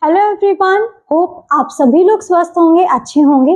Hello everyone, hope आप सभी लोग स्वस्थ होंगे, अच्छे होंगे।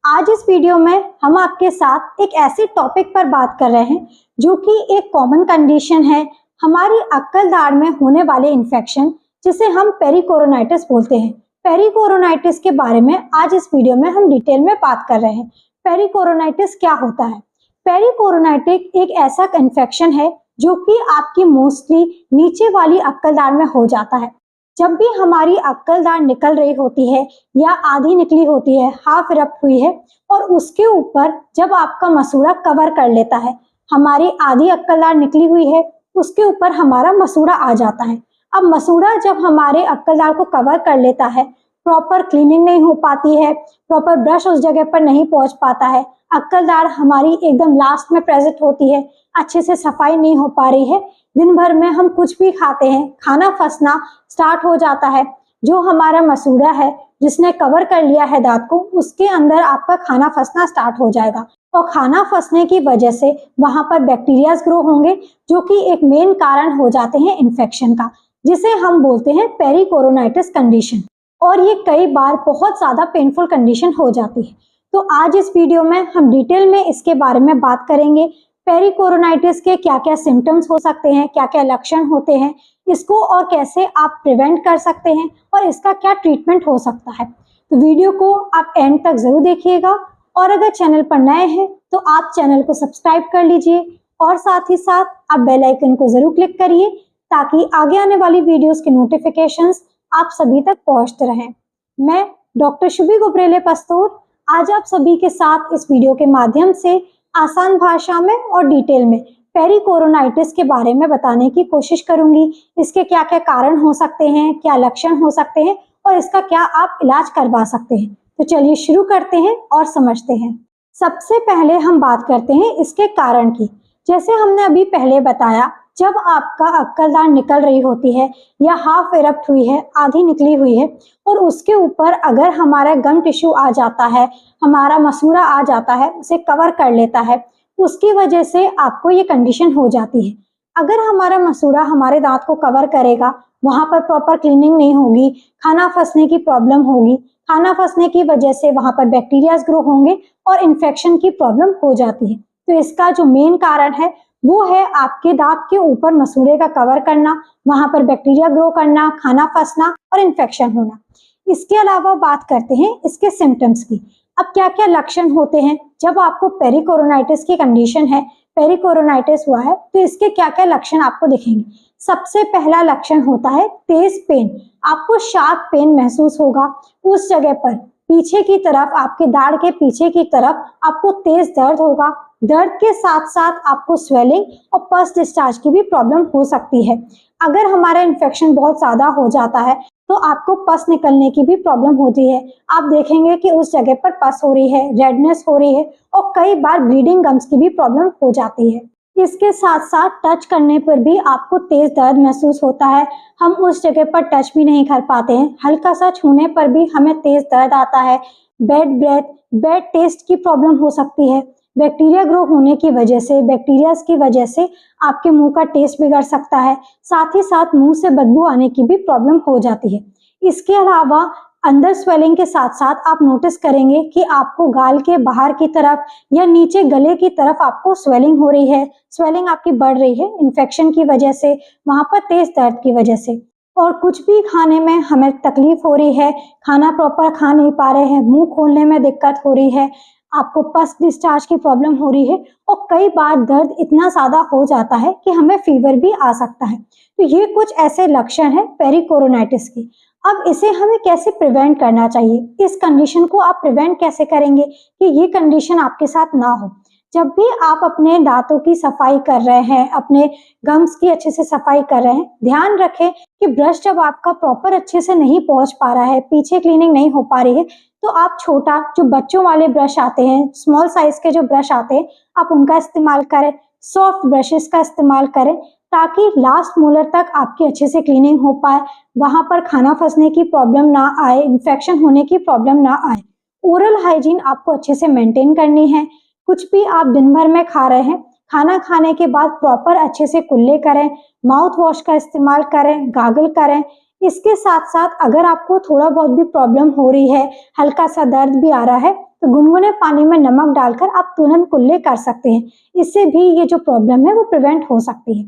आज इस वीडियो में हम आपके साथ एक ऐसे टॉपिक पर बात कर रहे हैं जो कि एक कॉमन कंडीशन है हमारी अक्कल दाढ़ में होने वाले इन्फेक्शन, जिसे हम पेरिकोरोनाइटिस बोलते हैं। पेरिकोरोनाइटिस के बारे में आज इस वीडियो में हम डिटेल में बात कर रहे हैं। पेरिकोरोनाइटिस क्या होता है? पेरिकोरोनाइटिस एक ऐसा इन्फेक्शन है जो कि आपकी मोस्टली नीचे वाली अक्कल दाढ़ में हो जाता है। जब भी हमारी अक्कल दाढ़ निकल रही होती है या आधी निकली होती है, हाफ इरप्ट हुई है, और उसके ऊपर जब आपका मसूड़ा कवर कर लेता है, हमारी आधी अक्कल दाढ़ निकली हुई है, उसके ऊपर हमारा मसूड़ा आ जाता है। अब मसूड़ा जब हमारे अक्कल दाढ़ को कवर कर लेता है, प्रॉपर क्लीनिंग नहीं हो पाती है, प्रॉपर ब्रश उस जगह पर नहीं पहुंच पाता है, अक्कल दाढ़ हमारी एकदम लास्ट में प्रेजेंट होती है, अच्छे से सफाई नहीं हो पा रही है, दिन भर में हम कुछ भी खाते हैं, खाना फंसना स्टार्ट हो जाता है। जो हमारा मसूड़ा है जिसने कवर कर लिया है दांत को, उसके अंदर आपका खाना फंसना स्टार्ट हो जाएगा, और खाना फंसने की वजह से वहां पर बैक्टीरियाज ग्रो होंगे, जो कि एक मेन कारण हो जाते हैं इन्फेक्शन का, जिसे हम बोलते हैं पेरिकोरोनाइटिस कंडीशन। और ये कई बार बहुत ज्यादा पेनफुल कंडीशन हो जाती है। तो आज इस वीडियो में हम डिटेल में इसके बारे में बात करेंगे। पेरिकोरोनाइटिस के क्या क्या सिम्टम्स हो सकते हैं, क्या क्या लक्षण होते हैं, इसको और कैसे आप प्रिवेंट कर सकते हैं, और इसका क्या ट्रीटमेंट हो सकता है। तो वीडियो को आप एंड तक जरूर देखिएगा, और अगर चैनल पर नए हैं तो आप चैनल को सब्सक्राइब कर लीजिए, और साथ ही साथ आप बेल आइकन को जरूर क्लिक करिए ताकि आगे आने वाली वीडियोस के नोटिफिकेशंस आप सभी तक पहुंचते रहें। मैं डॉक्टर शुभी गुब्रेले पस्तूर आज आप सभी के साथ इस वीडियो के माध्यम से आसान भाषा में और डिटेल में पेरिकोरोनाइटिस के बारे में बताने की कोशिश करूंगी। इसके क्या क्या कारण हो सकते हैं, क्या लक्षण हो सकते हैं, और इसका क्या आप इलाज करवा सकते हैं। तो चलिए शुरू करते हैं और समझते हैं। सबसे पहले हम बात करते हैं इसके कारण की। जैसे हमने अभी पहले बताया, जब आपका अक्कल दाढ़ निकल रही होती है या हाफ इरप्ट हुई है, आधी निकली हुई है, और उसके ऊपर अगर हमारा गम टिश्यू आ जाता है, हमारा मसूड़ा आ जाता है, उसे कवर कर लेता है, उसकी वजह से आपको ये कंडीशन हो जाती है। अगर हमारा मसूड़ा हमारे दांत को कवर करेगा, वहां पर प्रॉपर क्लीनिंग नहीं होगी, खाना फंसने की प्रॉब्लम होगी, खाना फंसने की वजह से वहां पर बैक्टीरियाज ग्रो होंगे और इन्फेक्शन की प्रॉब्लम हो जाती है। तो इसका जो मेन कारण है वो है आपके दांत के ऊपर मसूड़े का कवर करना, वहां पर बैक्टीरिया ग्रो करना, खाना फंसना और इन्फेक्शन होना। इसके अलावा बात करते हैं इसके सिम्टम्स की। अब क्या क्या लक्षण होते हैं जब आपको पेरिकोरोनाइटिस की कंडीशन है, पेरिकोरोनाइटिस हुआ है, तो इसके क्या क्या लक्षण आपको दिखेंगे। सबसे पहला लक्षण होता है तेज पेन। आपको शार्प पेन महसूस होगा उस जगह पर, पीछे की तरफ, आपके दाढ़ के पीछे की तरफ आपको तेज दर्द होगा। दर्द के साथ साथ आपको स्वेलिंग और पस डिस्चार्ज की भी प्रॉब्लम हो सकती है। अगर हमारा इन्फेक्शन बहुत ज्यादा हो जाता है तो आपको पस निकलने की भी प्रॉब्लम होती है। आप देखेंगे कि उस जगह पर पस हो रही है, रेडनेस हो रही है, और कई बार ब्लीडिंग गम्स की भी प्रॉब्लम हो जाती है। इसके साथ साथ टच करने पर भी आपको तेज दर्द महसूस होता है। हम उस जगह पर टच भी नहीं कर पाते हैं, हल्का सा छूने पर भी हमें तेज दर्द आता है। बैड ब्रेथ, बैड टेस्ट की प्रॉब्लम हो सकती है। बैक्टीरिया ग्रो होने की वजह से, बैक्टीरिया की वजह से आपके मुंह का टेस्ट बिगड़ सकता है। साथ ही साथ मुंह से बदबू आने की भी प्रॉब्लम हो जाती है। इसके अलावा अंदर स्वेलिंग के साथ साथ आप नोटिस करेंगे कि आपको गाल के बाहर की तरफ या नीचे गले की तरफ आपको स्वेलिंग हो रही है। स्वेलिंग आपकी बढ़ रही है इन्फेक्शन की वजह से, वहां पर तेज दर्द की वजह से। और कुछ भी खाने में हमें तकलीफ हो रही है, खाना प्रॉपर खा नहीं पा रहे हैं, मुंह खोलने में दिक्कत हो रही है, आपको पस डिस्चार्ज की प्रॉब्लम हो रही है, और कई बार दर्द इतना ज्यादा हो जाता है कि हमें फीवर भी आ सकता है। तो ये कुछ ऐसे लक्षण हैं पेरिकोरोनाइटिस की। अब इसे हमें कैसे प्रिवेंट करना चाहिए, इस कंडीशन को आप प्रिवेंट कैसे करेंगे कि ये कंडीशन आपके साथ ना हो। जब भी आप अपने दांतों की सफाई कर रहे हैं, अपने गम्स की अच्छे से सफाई कर रहे हैं, ध्यान रखें कि ब्रश जब आपका प्रॉपर अच्छे से नहीं पहुंच पा रहा है, पीछे क्लीनिंग नहीं हो पा रही है, तो आप छोटा जो बच्चों वाले ब्रश आते हैं, स्मॉल साइज के जो ब्रश आते हैं, आप उनका इस्तेमाल करें। सॉफ्ट ब्रशेस का इस्तेमाल करें ताकि लास्ट मोलर तक आपकी अच्छे से क्लीनिंग हो पाए, वहां पर खाना फंसने की प्रॉब्लम ना आए, इन्फेक्शन होने की प्रॉब्लम ना आए। ओरल हाइजीन आपको अच्छे से मेंटेन करनी है। कुछ भी आप दिन भर में खा रहे हैं, खाना खाने के बाद प्रॉपर अच्छे से कुल्ले करें, माउथ वॉश का इस्तेमाल करें, गागल करें। इसके साथ साथ अगर आपको थोड़ा बहुत भी प्रॉब्लम हो रही है, हल्का सा दर्द भी आ रहा है, तो गुनगुने पानी में नमक डालकर आप तुरंत कुल्ले कर सकते हैं। इससे भी ये जो प्रॉब्लम है वो प्रिवेंट हो सकती है।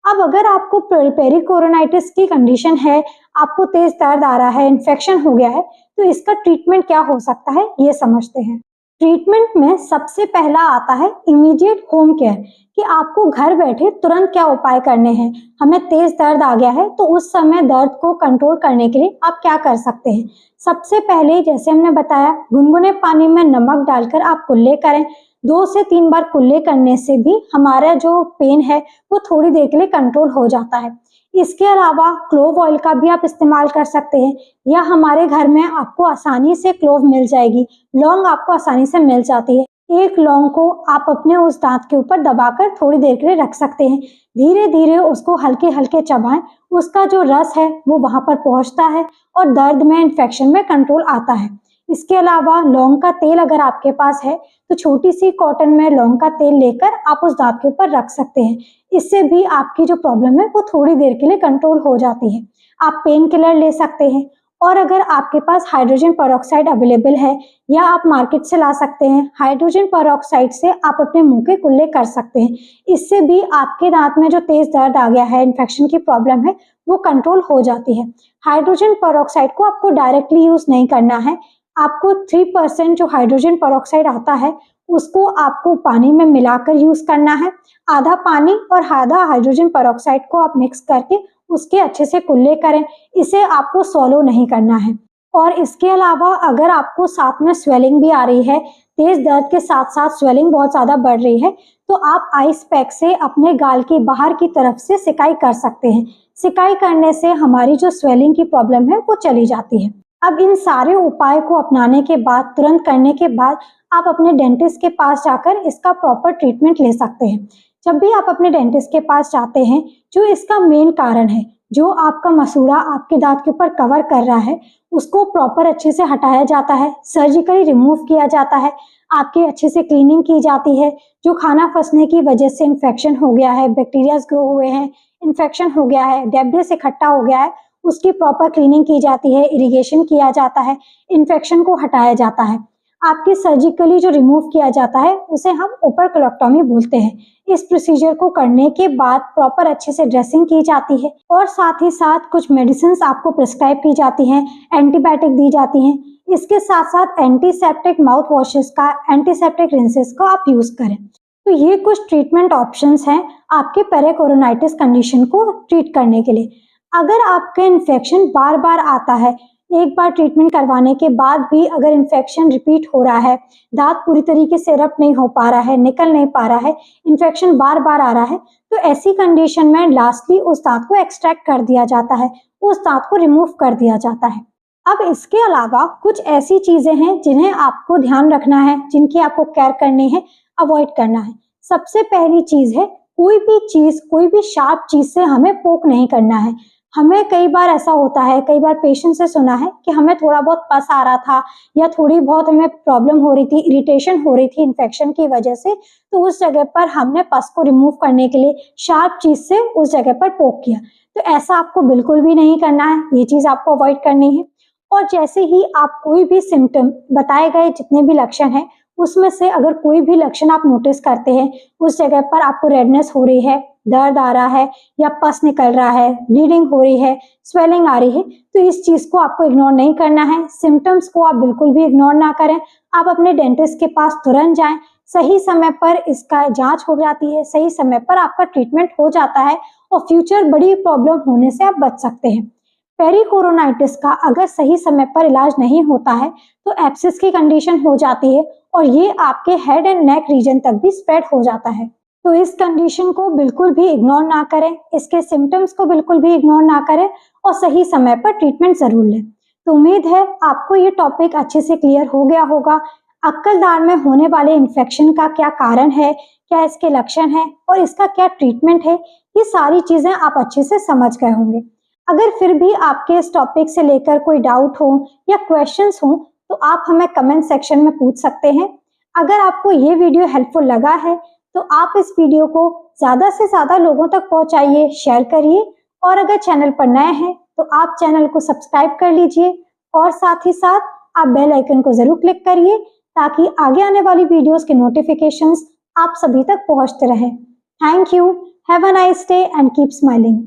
अब अगर आपको पेरिकोरोनाइटिस की कंडीशन है, आपको तेज दर्द आ रहा है, इन्फेक्शन हो गया है, तो इसका ट्रीटमेंट क्या हो सकता है ये समझते हैं। ट्रीटमेंट में सबसे पहला आता है इमीडिएट होम केयर, कि आपको घर बैठे तुरंत क्या उपाय करने हैं। हमें तेज दर्द आ गया है तो उस समय दर्द को कंट्रोल करने के लिए आप क्या कर सकते हैं। सबसे पहले जैसे हमने बताया, गुनगुने पानी में नमक डालकर आप कुल्ले करें। 2 से 3 बार कुल्ले करने से भी हमारा जो पेन है वो थोड़ी देर के लिए कंट्रोल हो जाता है। इसके अलावा क्लोव ऑयल का भी आप इस्तेमाल कर सकते हैं, या हमारे घर में आपको आसानी से क्लोव मिल जाएगी, लौंग आपको आसानी से मिल जाती है। एक लौंग को आप अपने उस दांत के ऊपर दबाकर थोड़ी देर के लिए रख सकते हैं। धीरे धीरे उसको हल्के हल्के चबाएं, उसका जो रस है वो वहां पर पहुंचता है और दर्द में, इन्फेक्शन में कंट्रोल आता है। इसके अलावा लौंग का तेल अगर आपके पास है तो छोटी सी कॉटन में लौंग का तेल लेकर आप उस दांत के ऊपर रख सकते हैं। इससे भी आपकी जो प्रॉब्लम है वो थोड़ी देर के लिए कंट्रोल हो जाती है। आप पेन किलर ले सकते हैं, और अगर आपके पास हाइड्रोजन पेरोक्साइड अवेलेबल है या आप मार्केट से ला सकते हैं, हाइड्रोजन पेरोक्साइड से आप अपने मुंह के कुल्ले कर सकते हैं। इससे भी आपके दांत में जो तेज दर्द आ गया है, इन्फेक्शन की प्रॉब्लम है, वो कंट्रोल हो जाती है। हाइड्रोजन पेरोक्साइड को आपको डायरेक्टली यूज नहीं करना है। आपको 3% जो हाइड्रोजन पेरोक्साइड आता है उसको आपको पानी में मिलाकर यूज करना है। आधा पानी और आधा हाइड्रोजन पेरोक्साइड को आप मिक्स करके उसके अच्छे से कुल्ले करें। इसे आपको सॉलो नहीं करना है। और इसके अलावा अगर आपको साथ में स्वेलिंग भी आ रही है, तेज दर्द के साथ साथ स्वेलिंग बहुत ज्यादा बढ़ रही है, तो आप आइस पैक से अपने गाल की बाहर की तरफ से सिकाई कर सकते हैं। सिकाई करने से हमारी जो स्वेलिंग की प्रॉब्लम है वो चली जाती है। अब इन सारे उपाय को अपनाने के बाद, तुरंत करने के बाद, आप अपने डेंटिस्ट के पास जाकर इसका प्रॉपर ट्रीटमेंट ले सकते हैं। जब भी आप अपने डेंटिस्ट के पास जाते हैं, जो इसका मेन कारण है, जो आपका मसूड़ा आपके दांत के ऊपर कवर कर रहा है, उसको प्रॉपर अच्छे से हटाया जाता है, सर्जिकली रिमूव किया जाता है, आपके अच्छे से क्लीनिंग की जाती है। जो खाना फंसने की वजह से इन्फेक्शन हो गया है, बैक्टीरियाज ग्रो हुए हैं, इन्फेक्शन हो गया है, डेब्रिस इकट्ठा हो गया है, उसकी प्रॉपर क्लीनिंग की जाती है, इरिगेशन किया जाता है, इन्फेक्शन को हटाया जाता है। आपके सर्जिकली जो रिमूव किया जाता है उसे हम ओपरकुलोक्टोमी बोलते हैं। इस प्रोसीजर को करने के बाद प्रॉपर अच्छे से ड्रेसिंग की जाती है, और साथ ही साथ कुछ मेडिसिन आपको प्रिस्क्राइब की जाती हैं, एंटीबायोटिक दी जाती हैं। इसके साथ साथ एंटीसेप्टिक माउथ वॉशेस का, एंटीसेप्टिक रिंसेस का आप यूज करें। तो ये कुछ ट्रीटमेंट ऑप्शंस हैं आपके पेरिकोरोनाइटिस कंडीशन को ट्रीट करने के लिए। अगर आपका इन्फेक्शन बार बार आता है, एक बार ट्रीटमेंट करवाने के बाद भी अगर इन्फेक्शन रिपीट हो रहा है, दांत पूरी तरीके से रब नहीं हो पा रहा है, निकल नहीं पा रहा है, इन्फेक्शन बार बार आ रहा है, तो ऐसी कंडीशन में लास्टली उस दांत को एक्सट्रैक्ट कर दिया जाता है, उस दांत को रिमूव कर दिया जाता है। अब इसके अलावा कुछ ऐसी चीजें हैं जिन्हें आपको ध्यान रखना है, जिनकी आपको केयर करनी है, अवॉइड करना है। सबसे पहली चीज है, कोई भी चीज, कोई भी शार्प चीज से हमें पोक नहीं करना है। हमें कई बार ऐसा होता है, कई बार पेशेंट से सुना है कि हमें थोड़ा बहुत पस आ रहा था या थोड़ी बहुत हमें प्रॉब्लम हो रही थी, इरिटेशन हो रही थी इन्फेक्शन की वजह से, तो उस जगह पर हमने पस को रिमूव करने के लिए शार्प चीज से उस जगह पर पोक किया। तो ऐसा आपको बिल्कुल भी नहीं करना है, ये चीज आपको अवॉइड करनी है। और जैसे ही आप कोई भी सिम्टम, बताए गए जितने भी लक्षण हैं उसमें से अगर कोई भी लक्षण आप नोटिस करते हैं, उस जगह पर आपको रेडनेस हो रही है, दर्द आ रहा है, या पस निकल रहा है, ब्लीडिंग हो रही है, स्वेलिंग आ रही है, तो इस चीज को आपको इग्नोर नहीं करना है। सिम्टम्स को आप बिल्कुल भी इग्नोर ना करें। आप अपने डेंटिस्ट के पास तुरंत जाएं। सही समय पर इसका जांच हो जाती है, सही समय पर आपका ट्रीटमेंट हो जाता है, और फ्यूचर बड़ी प्रॉब्लम होने से आप बच सकते हैं। पेरिकोरोनाइटिस का अगर सही समय पर इलाज नहीं होता है तो एब्सिस की कंडीशन हो जाती है, और ये आपके हेड एंड नेक रीजन तक भी स्प्रेड हो जाता है। तो इस कंडीशन को बिल्कुल भी इग्नोर ना करें, इसके सिम्टम्स को बिल्कुल भी इग्नोर ना करें, और सही समय पर ट्रीटमेंट जरूर लें। तो उम्मीद है आपको ये टॉपिक अच्छे से क्लियर हो गया होगा। अक्कलदार में होने वाले इन्फेक्शन का क्या कारण है, क्या इसके लक्षण है, और इसका क्या ट्रीटमेंट है, ये सारी चीजें आप अच्छे से समझ गए होंगे। अगर फिर भी आपके इस टॉपिक से लेकर कोई डाउट हो या क्वेश्चंस हो तो आप हमें कमेंट सेक्शन में पूछ सकते हैं। अगर आपको ये वीडियो हेल्पफुल लगा है तो आप इस वीडियो को ज़्यादा से ज़्यादा लोगों तक पहुंचाइए, शेयर करिए, और अगर चैनल पर नए हैं तो आप चैनल को सब्सक्राइब कर लीजिए और साथ ही साथ आप बेल आइकन को जरूर क्लिक करिए ताकि आगे आने वाली वीडियोस के नोटिफिकेशंस आप सभी तक पहुंचते रहें। Thank you, have a nice day and keep smiling.